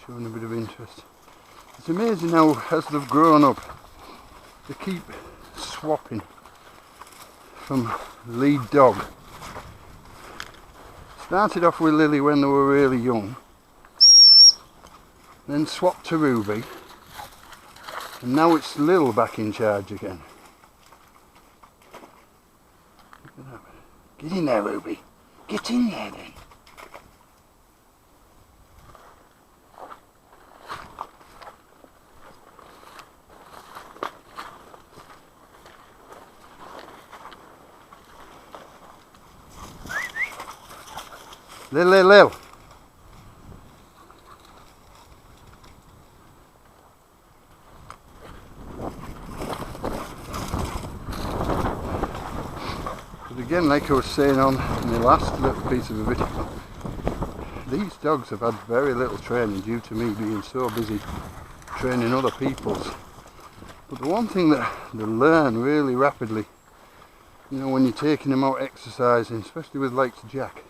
showing a bit of interest. It's amazing how, as they've grown up, they keep swapping from lead dog. Started off with Lily when they were really young, then swapped to Ruby, and now it's Lil back in charge again. Look at that. Get in there, Ruby. Get in there then. Lil. But again, like I was saying on the last little piece of the video, these dogs have had very little training due to me being so busy training other people's. But the one thing that they learn really rapidly, you know, when you're taking them out exercising, especially with likes of Jack,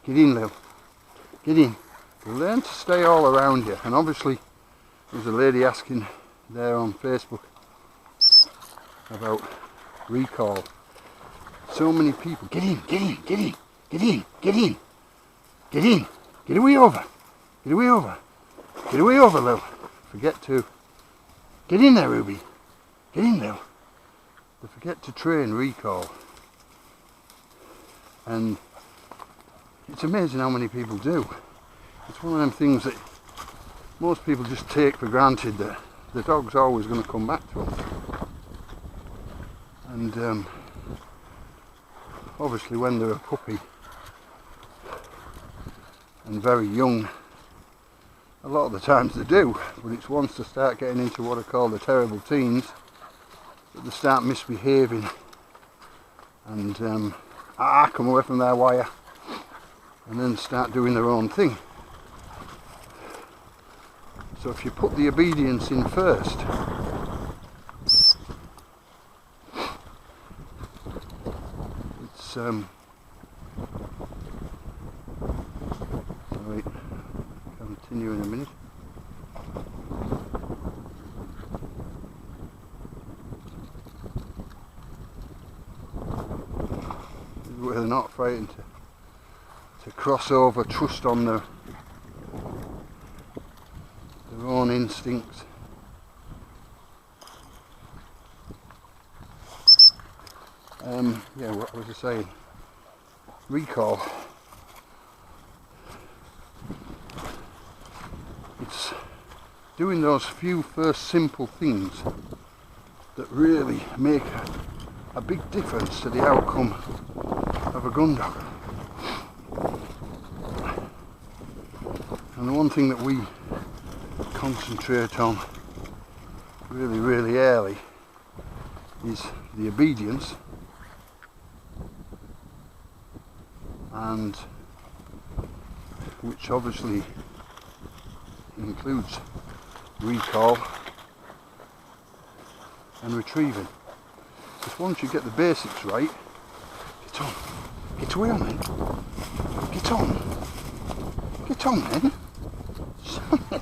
get in, Lil. Get in. Learn to stay all around you. And obviously, there's a lady asking there on Facebook about recall. So many people. Get in, get in, get in, get in, get in, get in. Get away over. Get away over. Get away over, Lil. Forget to. Get in there, Ruby. Get in, Lil. They forget to train recall. And it's amazing how many people do. It's one of them things that most people just take for granted, that the dog's always going to come back to them. And obviously when they're a puppy and very young, a lot of the times they do, but it's once they start getting into what are called the terrible teens that they start misbehaving and come away from their wire, and then start doing their own thing. So if you put the obedience in first, it's sorry, continue in a minute. Where they're not frightened to cross over, trust on their own instincts. Yeah, what was I saying? Recall. It's doing those few first simple things that really make a big difference to the outcome of a gun dog. And the one thing that we concentrate on really early is the obedience, and which obviously includes recall and retrieving. Because once you get the basics right, get on. Get away on then. Get on. Get on then.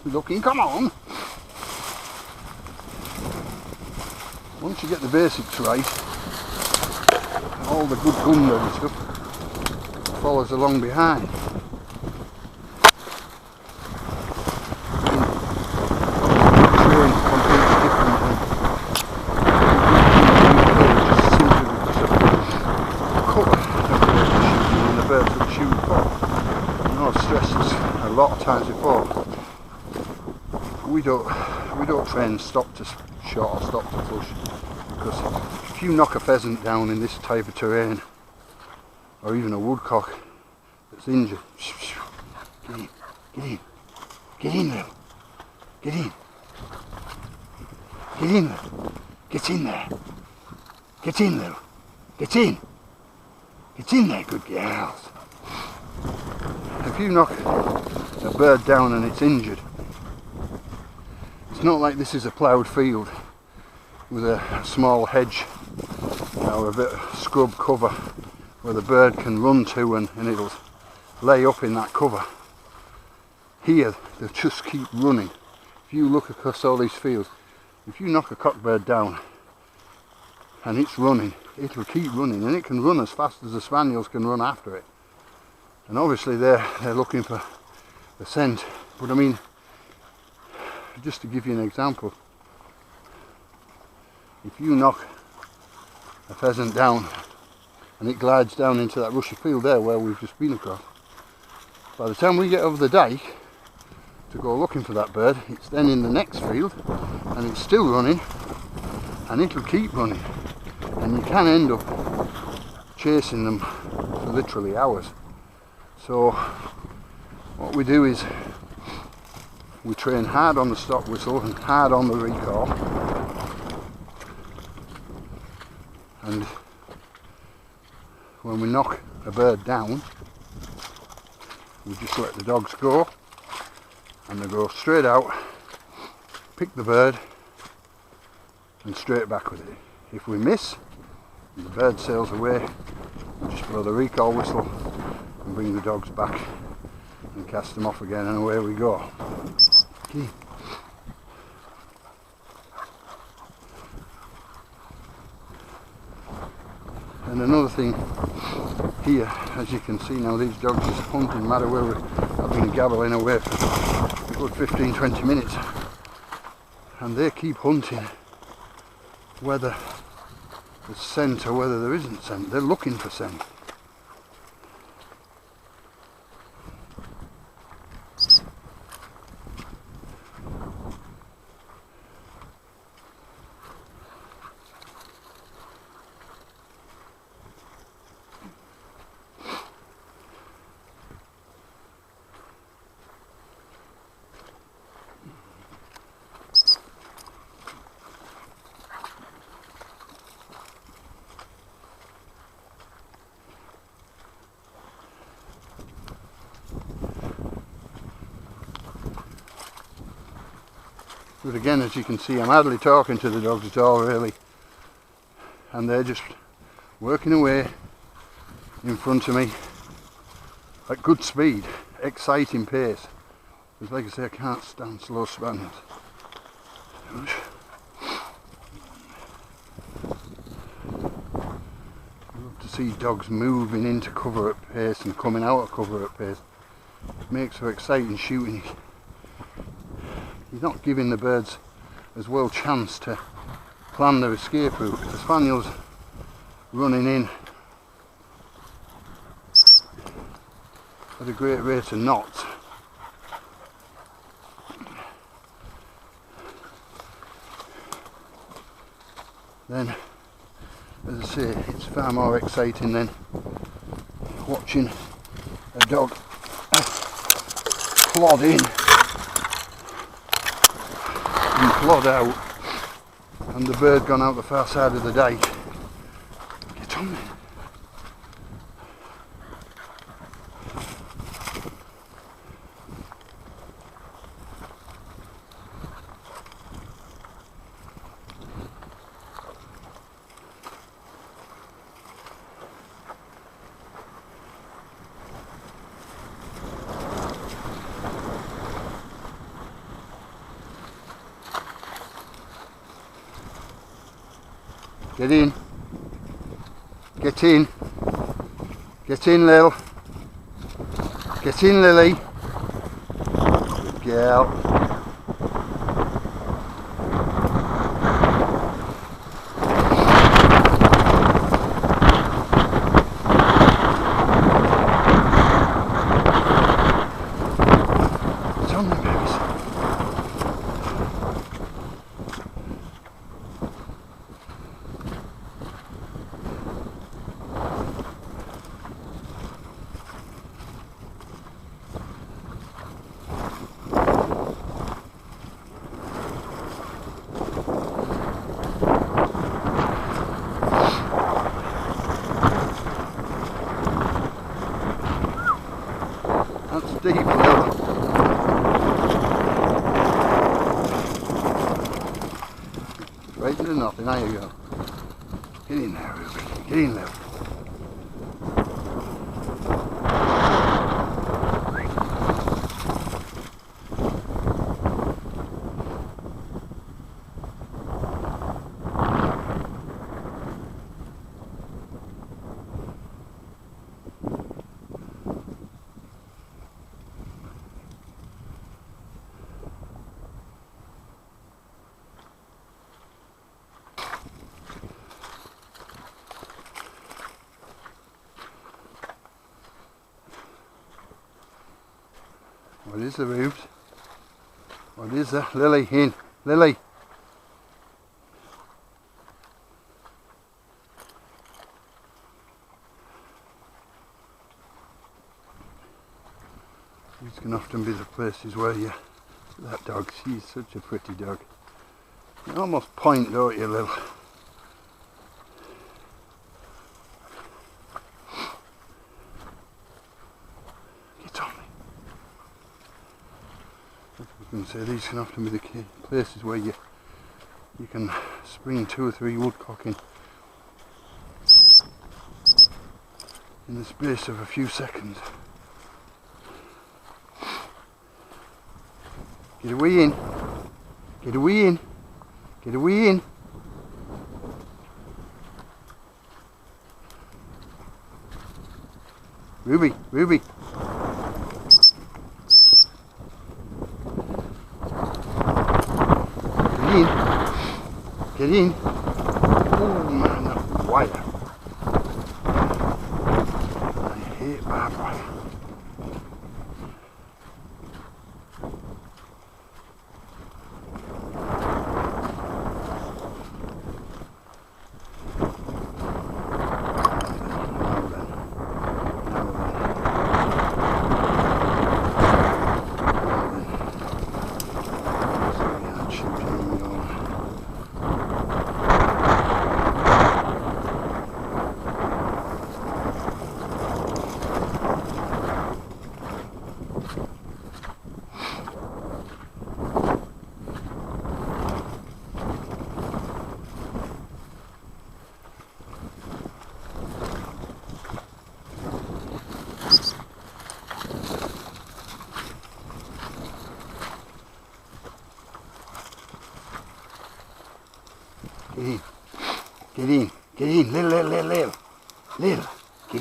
Looking, come on. Once you get the basics right, all the good gun dog stuff follows along behind. A lot of times before, we don't train stop to shot or stop to push, because if you knock a pheasant down in this type of terrain, or even a woodcock that's injured, get in, get in, get in there, get in, get in there, get in there, get in there, get in there, good girls. If you knock a bird down and it's injured, it's not like this is a ploughed field with a small hedge or a bit of scrub cover where the bird can run to and it'll lay up in that cover. here they just keep running. If you look across all these fields, if you knock a cockbird down and it's running, it'll keep running, and it can run as fast as the spaniels can run after it. And obviously they're looking for the scent. But I mean, just to give you an example, if you knock a pheasant down and it glides down into that rushy field there where we've just been across, by the time we get over the dike to go looking for that bird, it's then in the next field and it's still running, and it'll keep running, and you can end up chasing them for literally hours. So what we do is we train hard on the stop whistle and hard on the recall, and when we knock a bird down, we just let the dogs go, and they go straight out, pick the bird and straight back with it. If we miss and the bird sails away, we just blow the recall whistle and bring the dogs back and cast them off again, and away we go. Okay. And another thing here, as you can see now, these dogs just hunting, no matter where I've been gabbling away for a good 15-20 minutes, and they keep hunting whether there's scent or whether there isn't scent. They're looking for scent. But again, as you can see, I'm hardly talking to the dogs at all really, and they're just working away in front of me at good speed, exciting pace. Because like I say, I can't stand slow spaniels. I love to see dogs moving into cover at pace and coming out of cover at pace. It makes for exciting shooting. You're not giving the birds as well chance to plan their escape route. The spaniels running in at a great rate of knots. Then, as I say, it's far more exciting than watching a dog plod in and plod out, and the bird gone out the far side of the dike. Get on then. Get in. Get in. Get in, Lil. Get in, Lily. Good girl. It's on the babies. That's deep, Lil. Right into nothing, there you go. Get in there, Ruby. Get in there. What is the Rubes? What is the Lily in? Lily! These can often be the places where you... That dog, she's such a pretty dog. You almost point, don't you, Lil? Get on me. I was going to say, these can often be the places where you can spring 2 or 3 woodcock in the space of a few seconds. Get away in. Get away in. Get away in. Ruby, Ruby. Get in. Get in. Oh man, that wire. I hate barbed wire. Get in, get in, Lil, get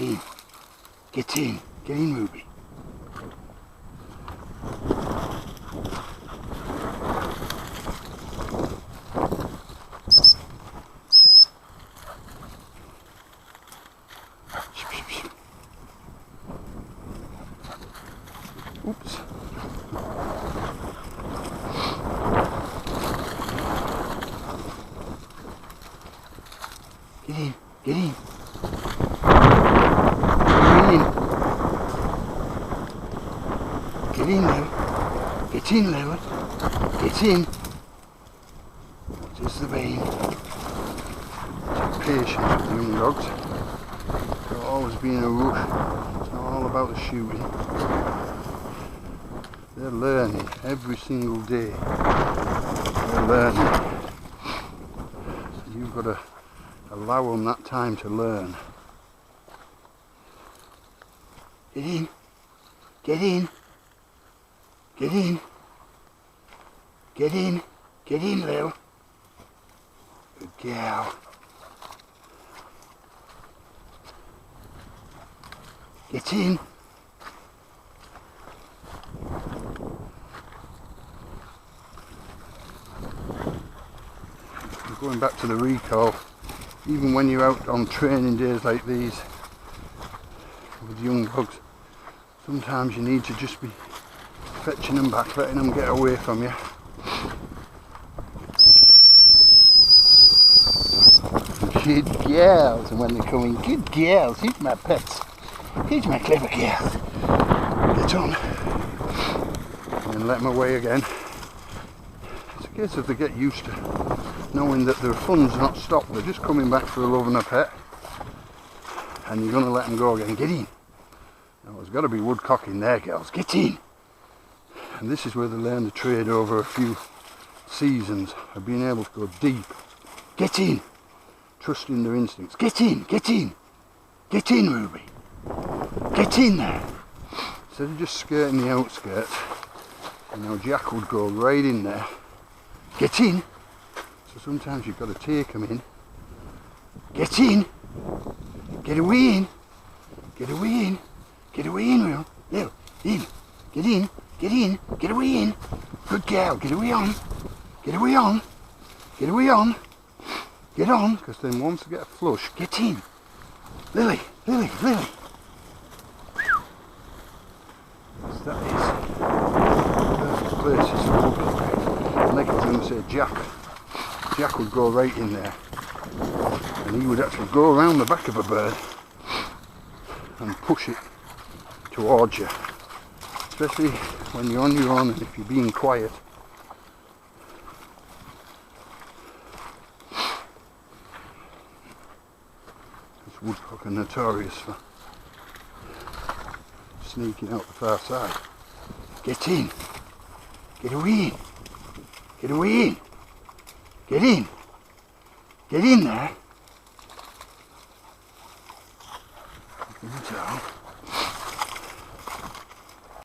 in, get in, Ruby. Oops. Get in, get in. Get in, Lil. Get in, Lil. Get in. Just the vein. Take patience with young dogs. Don't always be in a rush. It's not all about the shooting. They're learning every single day. They're learning. So you've got to allow them that time to learn. Get in. Get in. Get in. Get in. Get in, Lil. Good girl. Get in. Going back to the recall, even when you're out on training days like these with young dogs, sometimes you need to just be fetching them back, letting them get away from you. Good girls, and when they're coming, good girls, here's my pets, here's my clever girls. Get on, and let them away again. It's a case of they get used to knowing that their fun's not stopped, they're just coming back for a love and a pet, and you're going to let them go again. Get in. Now there's got to be woodcock in there, girls. Get in. And this is where they learn the trade over a few seasons of being able to go deep. Get in. Trusting their instincts. Get in. Get in. Get in, Ruby. Get in there. Instead of just skirting the outskirts, you know, Jack would go right in there. Get in. So sometimes you've got to take them in. Get in. Get away in. Get away in. Get away in, Will. Lil, in. Get in. Get in. Get away in. Good girl. Get away on. Get away on. Get away on. Get on, because then once they get a flush, get in. Lily, Lily, Lily. Yes, that is. places for woodcock. Like I was going to say, Jack would go right in there, and he would actually go around the back of a bird and push it towards you, especially when you're on your own and if you're being quiet. This woodcock are notorious for sneaking out the far side. Get in! Get away! Get away in! Get in! Get in there! You can tell.